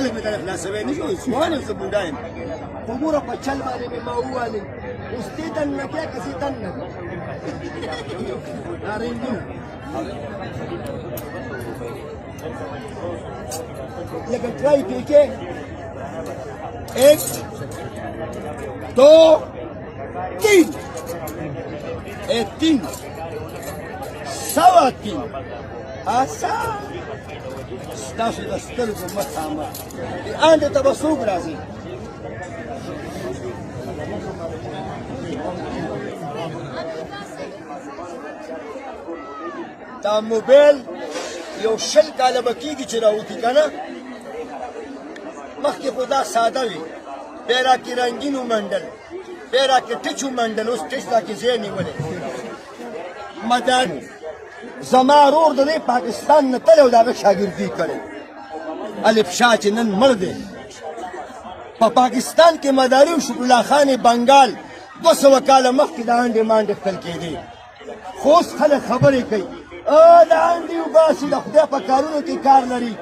خلک مې در خلاصوی نه شو ځوان زه بوډا یم خو ګوره په چل باندې مې ما وویلې اوس دې تن نه کړه که زه تن نه کړم دا رنګونه لکه ټرای پې کې 1 2 3 3 سوا 3 آسان ستاسو د سترګو مخامخ اندې ته به څوک راځي دا موبایل یو 20 کاله به کېږي چې راوځي که نه مخکې خو دا ساده وي بیا را کې رنګین ومنډل بیا را کې ټچ ومنډل اوس ټچ را کې ځای نیولی مداري زما ورور د دې پاکستان نه تللی او د هغه شاګردي کړې الف شاه چې نن مړ دی په پاکستان کې مداري او شکرالله خان بنګال 200 کاله مخکې د انډې مانډې خپل کېدی خو اوس خلک خبرې کوي د انډې وباسي د خدای په کارونو کې کار لري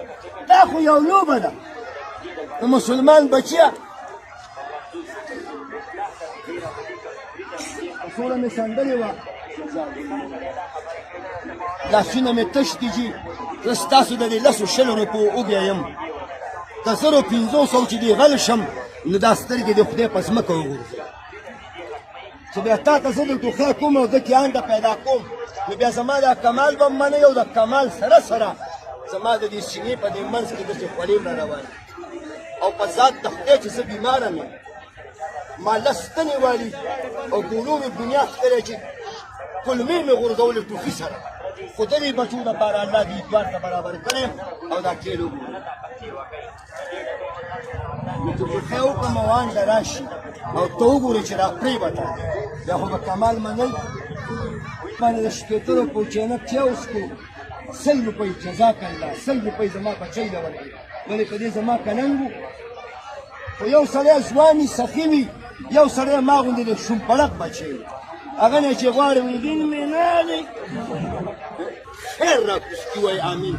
دا خو یو لوبه ده د مسلمان بچیه څومره مې سندرې وه لاسونه مې تش دي چې زه ستاسو د دې 100 روپو وږی یم د 1500 چې دې غل شم نو دا سترګې د خدای په ځمکه وغورځي چې بیا تا ته زه د ټوخی کوم او زه کې انډه پیدا کوم نو بیا زما دا کمال به منئ او د کمال سره سره زما د دې سینې په دې منځ کې داسې خولې را روانې او په ذات د خدای چې زه بیماره یم ما لس تنې والي او د علومې دنیا ښکلی چې کلمې مې غورځولې ټوخي سره خو د دې بچو دپاره الله دې اتبار ته برابر کړی او دا کېل وګورو نو چې ټوخی وکړم او انډه راشي او ته وګورې چې را پرېوته بیا خو به کمال منئ باندې د 80 روپو چینک چې اوسکو 100 روپۍ جزاک الله 100 روپۍ زما بچی له ورکړي ولې په دې زما کننګ وو خو یو سړی ځوان وي سخي وي یو سړی ما غوندې د شومپړق بچی وي هغه نه چې غواړي وي دین مې نه دی خیر را کوشکي وایي امین